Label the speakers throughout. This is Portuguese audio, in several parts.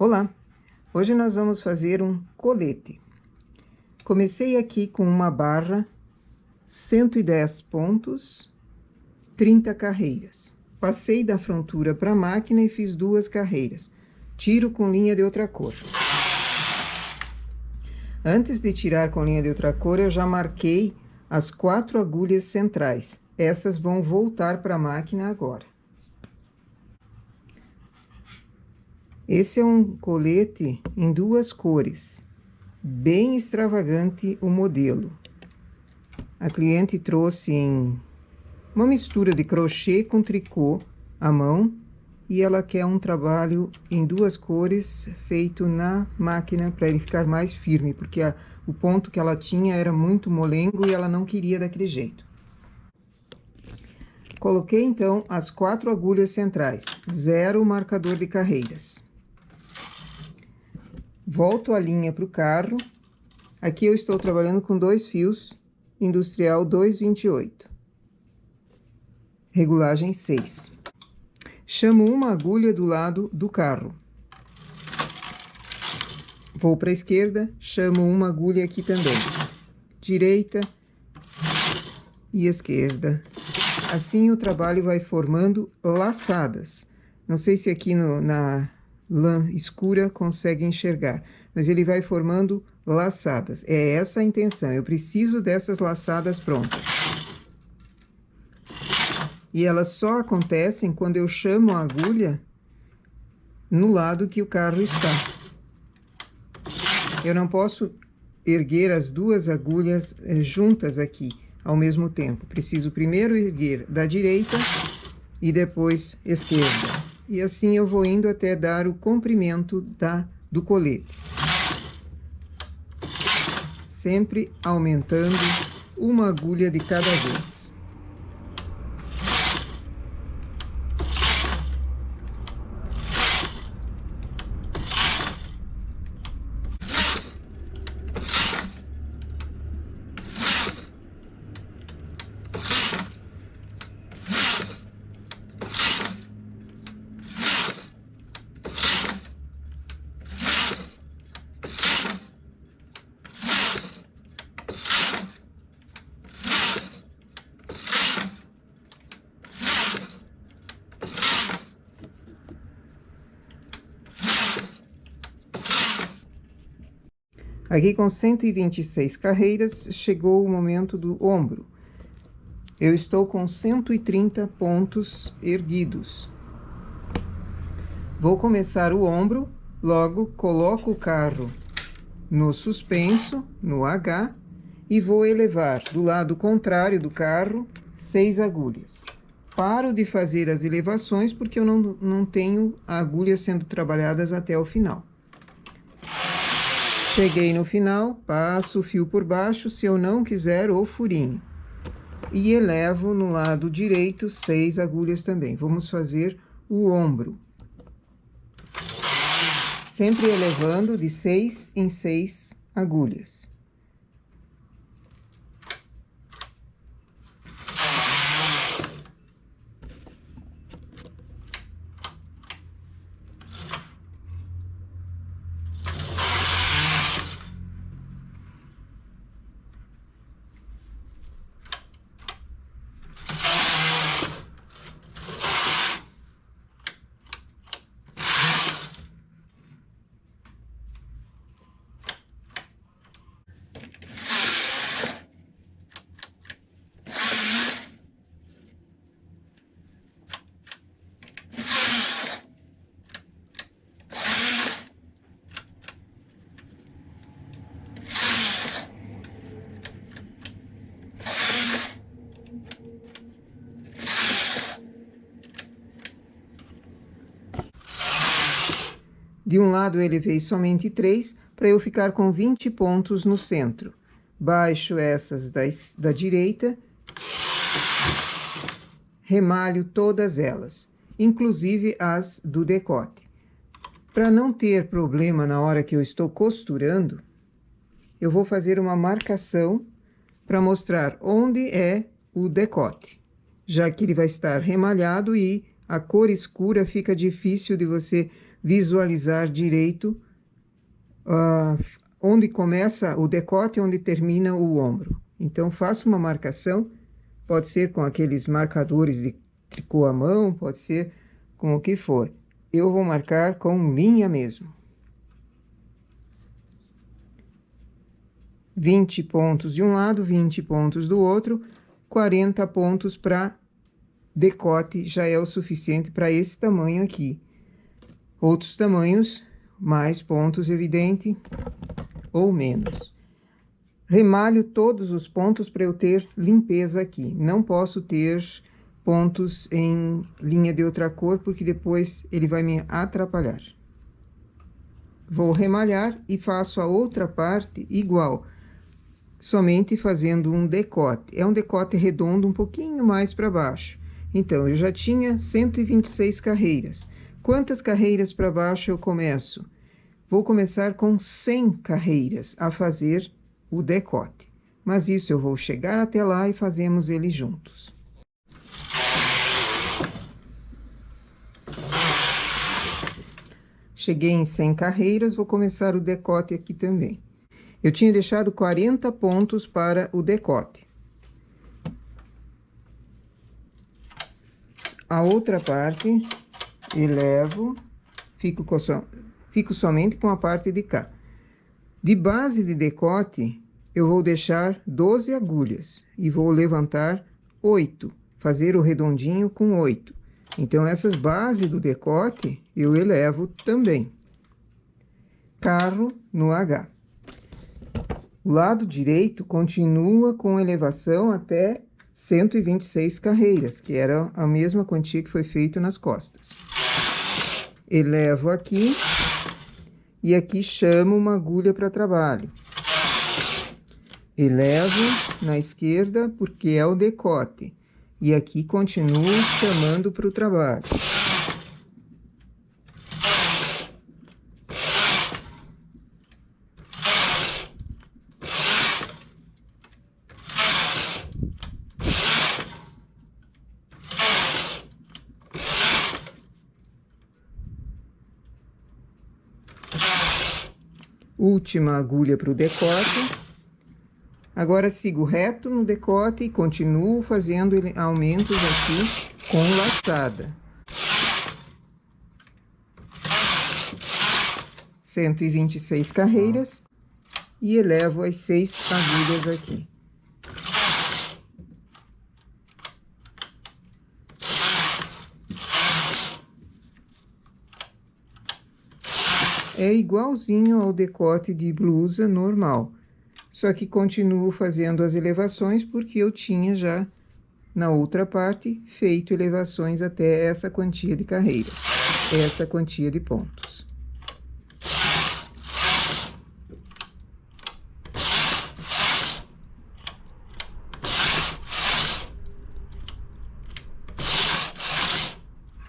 Speaker 1: Olá! Hoje nós vamos fazer um colete. Comecei aqui com uma barra, 110 pontos, 30 carreiras. Passei da frontura para a máquina e fiz 2 carreiras. Tiro com linha de outra cor. Antes de tirar com linha de outra cor, eu já marquei as 4 agulhas centrais. Essas vão voltar para a máquina agora. Esse é um colete em 2 cores, bem extravagante o modelo. A cliente trouxe em uma mistura de crochê com tricô à mão e ela quer um trabalho em 2 cores feito na máquina para ele ficar mais firme, porque o ponto que ela tinha era muito molengo e ela não queria daquele jeito. Coloquei então as 4 agulhas centrais, 0 marcador de carreiras. Volto a linha para o carro. Aqui eu estou trabalhando com 2 fios industrial 228. Regulagem 6. Chamo uma agulha do lado do carro. Vou para a esquerda, chamo uma agulha aqui também. Direita e esquerda. Assim o trabalho vai formando laçadas. Não sei se aqui na lã escura consegue enxergar, mas ele vai formando laçadas. É essa a intenção, eu preciso dessas laçadas prontas. E elas só acontecem quando eu chamo a agulha no lado que o carro está. Eu não posso erguer as 2 agulhas juntas aqui ao mesmo tempo. Preciso primeiro erguer da direita e depois esquerda. E assim eu vou indo até dar o comprimento do colete. Sempre aumentando uma agulha de cada vez. Aqui com 126 carreiras, chegou o momento do ombro. Eu estou com 130 pontos erguidos. Vou começar o ombro, logo coloco o carro no suspenso, no H, e vou elevar do lado contrário do carro 6 agulhas. Paro de fazer as elevações porque eu não tenho agulhas sendo trabalhadas até o final. Cheguei no final, passo o fio por baixo, se eu não quiser, o furinho. E elevo no lado direito 6 agulhas também. Vamos fazer o ombro. Sempre elevando de 6 em 6 agulhas. De um lado, eu elevei somente 3, para eu ficar com 20 pontos no centro. Baixo essas da direita, remalho todas elas, inclusive as do decote. Para não ter problema na hora que eu estou costurando, eu vou fazer uma marcação para mostrar onde é o decote, já que ele vai estar remalhado e a cor escura fica difícil de você visualizar direito onde começa o decote e onde termina o ombro. Então, faço uma marcação, pode ser com aqueles marcadores de tricô à mão, pode ser com o que for. Eu vou marcar com linha mesmo. 20 pontos de um lado, 20 pontos do outro, 40 pontos para decote já é o suficiente para esse tamanho aqui. Outros tamanhos, mais pontos, evidente, ou menos. Remalho todos os pontos para eu ter limpeza aqui. Não posso ter pontos em linha de outra cor, porque depois ele vai me atrapalhar. Vou remalhar e faço a outra parte igual, somente fazendo um decote. É um decote redondo um pouquinho mais para baixo. Então, eu já tinha 126 carreiras. Quantas carreiras para baixo eu começo? Vou começar com 100 carreiras a fazer o decote. Mas isso eu vou chegar até lá e fazemos ele juntos. Cheguei em 100 carreiras, vou começar o decote aqui também. Eu tinha deixado 40 pontos para o decote. A outra parte, elevo, fico somente com a parte de cá. De base de decote, eu vou deixar 12 agulhas e vou levantar 8, fazer o redondinho com 8. Então, essas bases do decote, eu elevo também. Carro no H. O lado direito continua com elevação até 126 carreiras, que era a mesma quantia que foi feita nas costas. Elevo aqui e aqui chamo uma agulha para trabalho. Elevo na esquerda porque é o decote e aqui continuo chamando para o trabalho. Última agulha para o decote. Agora, sigo reto no decote e continuo fazendo aumentos aqui com laçada. 126 carreiras e elevo as 6 agulhas aqui. É igualzinho ao decote de blusa normal, só que continuo fazendo as elevações porque eu tinha já, na outra parte, feito elevações até essa quantia de carreiras, essa quantia de pontos.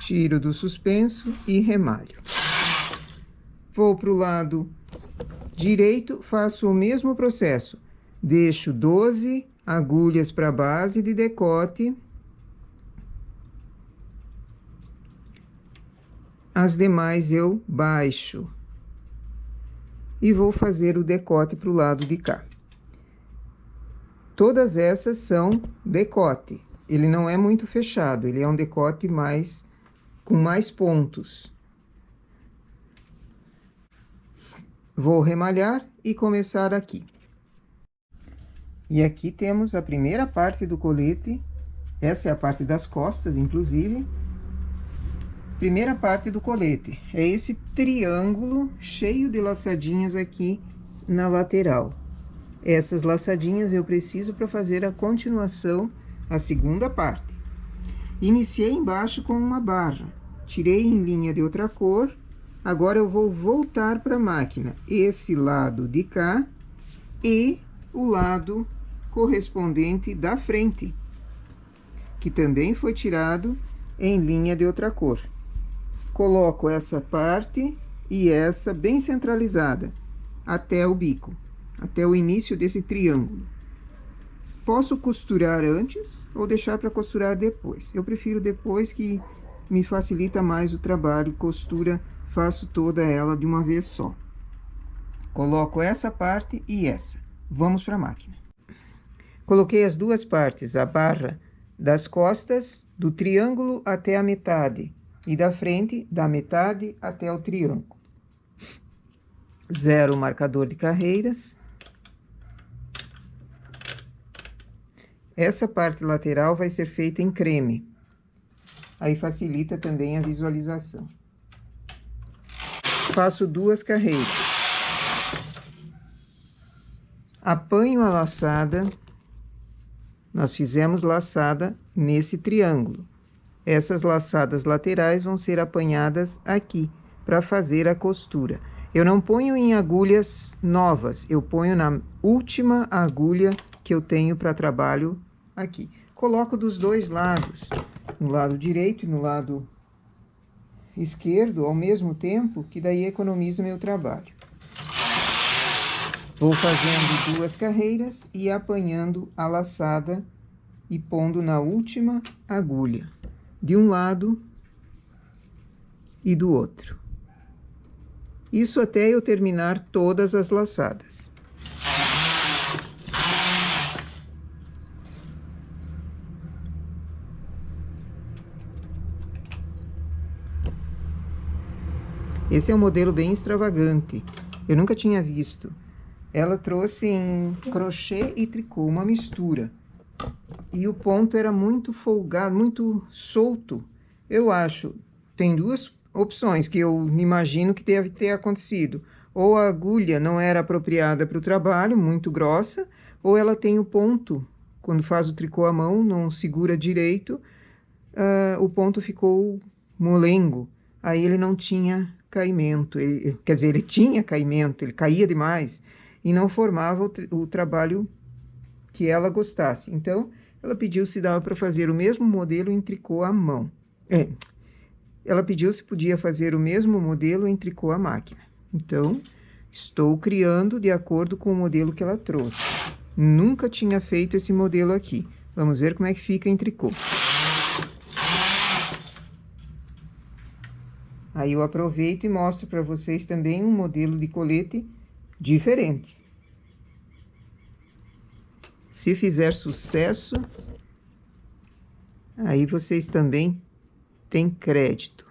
Speaker 1: Tiro do suspenso e remalho. Vou para o lado direito, faço o mesmo processo. Deixo 12 agulhas para a base de decote. As demais eu baixo. E vou fazer o decote para o lado de cá. Todas essas são decote. Ele não é muito fechado, ele é um decote com mais pontos. Vou remalhar e começar aqui. E aqui temos a primeira parte do colete. Essa é a parte das costas, inclusive. Primeira parte do colete. É esse triângulo cheio de laçadinhas aqui na lateral. Essas laçadinhas eu preciso para fazer a continuação, a segunda parte. Iniciei embaixo com uma barra. Tirei em linha de outra cor. Agora, eu vou voltar para a máquina, esse lado de cá e o lado correspondente da frente, que também foi tirado em linha de outra cor. Coloco essa parte e essa bem centralizada, até o bico, até o início desse triângulo. Posso costurar antes ou deixar para costurar depois. Eu prefiro depois, que me facilita mais o trabalho, costura faço toda ela de uma vez só. Coloco essa parte e essa. Vamos para a máquina. Coloquei as duas partes, a barra das costas do triângulo até a metade e da frente da metade até o triângulo. Zero o marcador de carreiras. Essa parte lateral vai ser feita em creme. Aí facilita também a visualização. Faço duas carreiras. Apanho a laçada. Nós fizemos laçada nesse triângulo. Essas laçadas laterais vão ser apanhadas aqui para fazer a costura. Eu não ponho em agulhas novas, eu ponho na última agulha que eu tenho para trabalho aqui. Coloco dos dois lados, no lado direito e no lado esquerdo, ao mesmo tempo, que daí economiza meu trabalho. Vou fazendo duas carreiras e apanhando a laçada e pondo na última agulha, de um lado e do outro. Isso até eu terminar todas as laçadas. Esse é um modelo bem extravagante, eu nunca tinha visto. Ela trouxe em crochê e tricô, uma mistura. E o ponto era muito folgado, muito solto. Eu acho, tem duas opções que eu imagino que deve ter acontecido. Ou a agulha não era apropriada para o trabalho, muito grossa, ou ela tem o ponto, quando faz o tricô à mão, não segura direito, o ponto ficou molengo. Aí ele não tinha caimento, quer dizer, ele tinha caimento, ele caía demais e não formava o trabalho que ela gostasse. Então, ela pediu se dava para fazer o mesmo modelo em tricô à mão. Ela pediu se podia fazer o mesmo modelo em tricô à máquina. Então, estou criando de acordo com o modelo que ela trouxe. Nunca tinha feito esse modelo aqui. Vamos ver como é que fica em tricô. Aí eu aproveito e mostro para vocês também um modelo de colete diferente. Se fizer sucesso, aí vocês também têm crédito.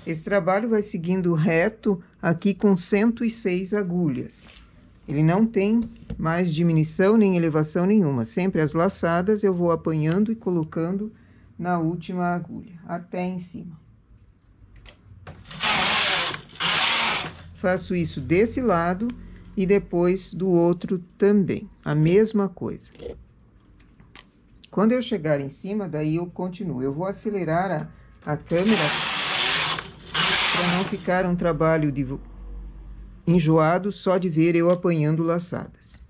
Speaker 1: Esse trabalho vai seguindo reto aqui com 106 agulhas. Ele não tem mais diminuição nem elevação nenhuma. Sempre as laçadas eu vou apanhando e colocando na última agulha, até em cima. Faço isso desse lado e depois do outro também, a mesma coisa. Quando eu chegar em cima, daí eu continuo. Eu vou acelerar a câmera para não ficar um trabalho enjoado só de ver eu apanhando laçadas.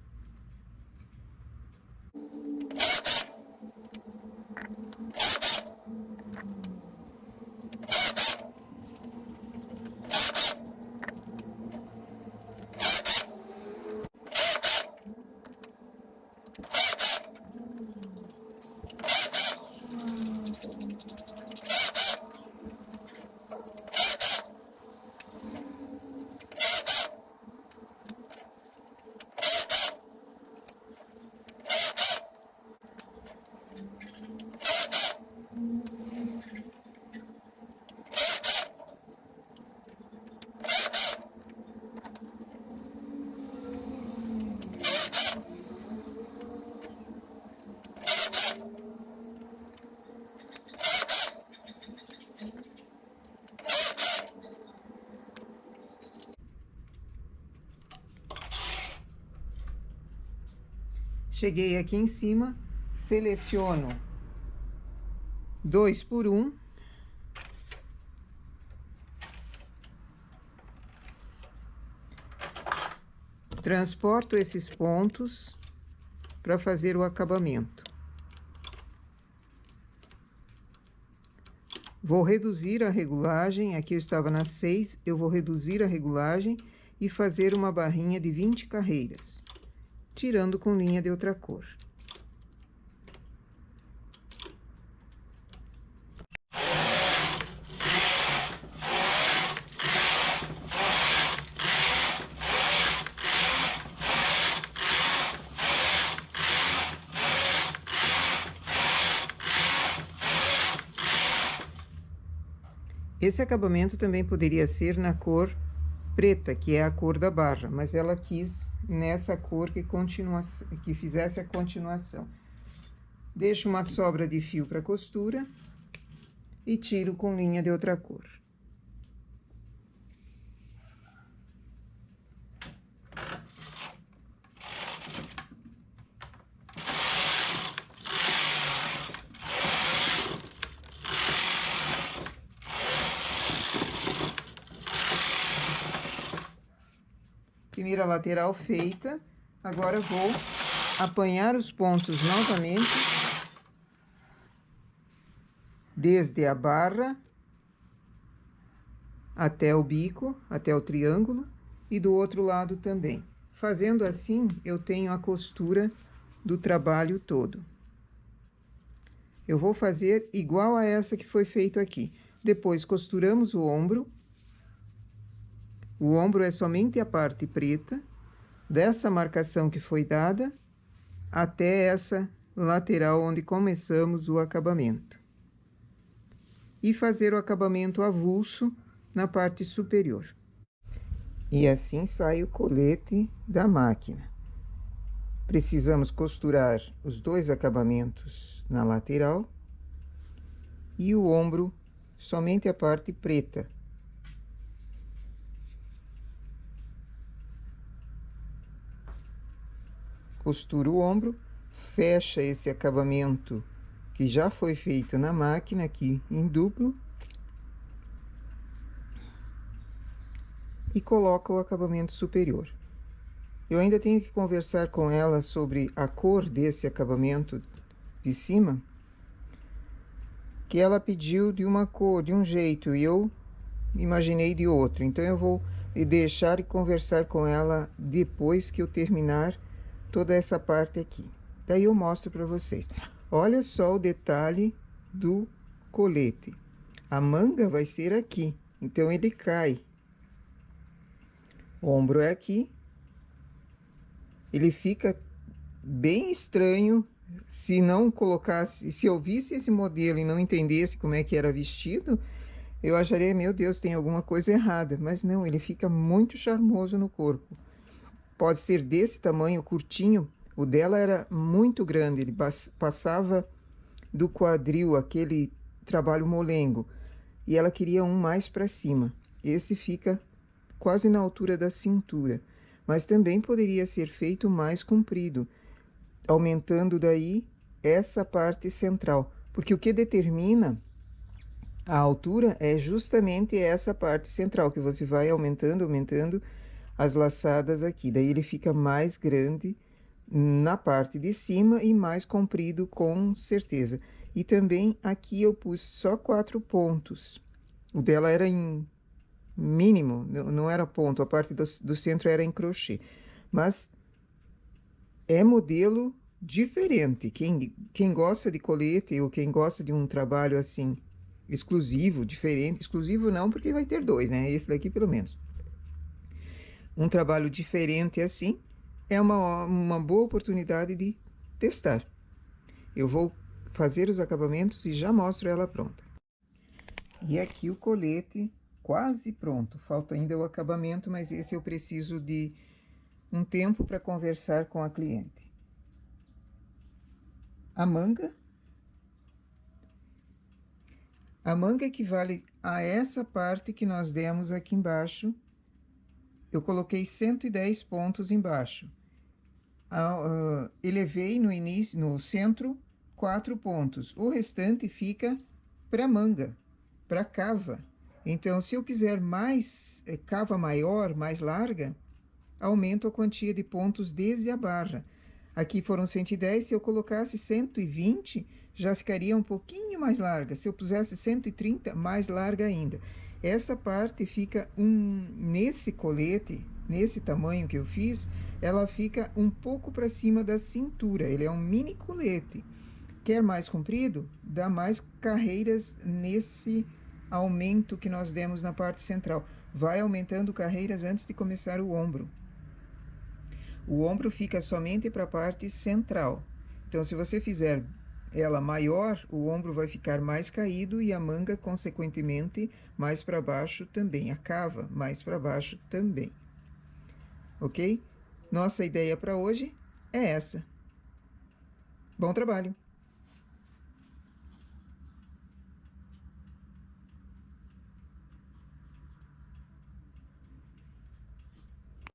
Speaker 1: Cheguei aqui em cima, seleciono 2 por 1. Transporto esses pontos para fazer o acabamento. Vou reduzir a regulagem, aqui eu estava na 6, eu vou reduzir a regulagem e fazer uma barrinha de 20 carreiras. Tirando com linha de outra cor. Esse acabamento também poderia ser na cor preta, que é a cor da barra, mas ela quis nessa cor que fizesse a continuação. Deixo uma sobra de fio para costura e tiro com linha de outra cor. Primeira lateral feita, agora vou apanhar os pontos novamente, desde a barra até o bico, até o triângulo, e do outro lado também. Fazendo assim, eu tenho a costura do trabalho todo. Eu vou fazer igual a essa que foi feito aqui. Depois, costuramos o ombro. O ombro é somente a parte preta, dessa marcação que foi dada, até essa lateral onde começamos o acabamento. E fazer o acabamento avulso na parte superior. E assim sai o colete da máquina. Precisamos costurar os dois acabamentos na lateral e o ombro somente a parte preta. Costura o ombro, fecha esse acabamento que já foi feito na máquina aqui em duplo e coloca o acabamento superior. Eu ainda tenho que conversar com ela sobre a cor desse acabamento de cima, que ela pediu de uma cor, de um jeito, e eu imaginei de outro. Então eu vou deixar e conversar com ela depois que eu terminar toda essa parte aqui. Daí eu mostro para vocês. Olha só o detalhe do colete. A manga vai ser aqui, então ele cai. O ombro é aqui. Ele fica bem estranho se não colocasse, se eu visse esse modelo e não entendesse como é que era vestido, eu acharia, meu Deus, tem alguma coisa errada. Mas não, ele fica muito charmoso no corpo. Pode ser desse tamanho, curtinho. O dela era muito grande, ele passava do quadril, aquele trabalho molengo. E ela queria um mais para cima. Esse fica quase na altura da cintura. Mas também poderia ser feito mais comprido, aumentando daí essa parte central. Porque o que determina a altura é justamente essa parte central, que você vai aumentando as laçadas aqui. Daí ele fica mais grande na parte de cima e mais comprido com certeza. E também aqui eu pus só 4 pontos. O dela era em mínimo, não era ponto, a parte do centro era em crochê. Mas é modelo diferente. Quem gosta de colete ou quem gosta de um trabalho assim exclusivo, diferente, exclusivo não, porque vai ter dois, né? Esse daqui pelo menos. Um trabalho diferente assim é uma boa oportunidade de testar. Eu vou fazer os acabamentos e já mostro ela pronta. E aqui o colete quase pronto. Falta ainda o acabamento, mas esse eu preciso de um tempo para conversar com a cliente. A manga equivale a essa parte que nós demos aqui embaixo. Eu coloquei 110 pontos embaixo. Elevei no início, no centro, 4 pontos. O restante fica para manga, para cava. Então, se eu quiser mais cava maior, mais larga, aumento a quantia de pontos desde a barra. Aqui foram 110, se eu colocasse 120, já ficaria um pouquinho mais larga. Se eu pusesse 130, mais larga ainda. Essa parte fica nesse colete, nesse tamanho que eu fiz, ela fica um pouco para cima da cintura. Ele é um mini colete. Quer mais comprido? Dá mais carreiras nesse aumento que nós demos na parte central. Vai aumentando carreiras antes de começar o ombro. O ombro fica somente para a parte central. Então, se você fizer ela maior, o ombro vai ficar mais caído e a manga, consequentemente, mais para baixo também. A cava, mais para baixo também. Ok? Nossa ideia para hoje é essa. Bom trabalho!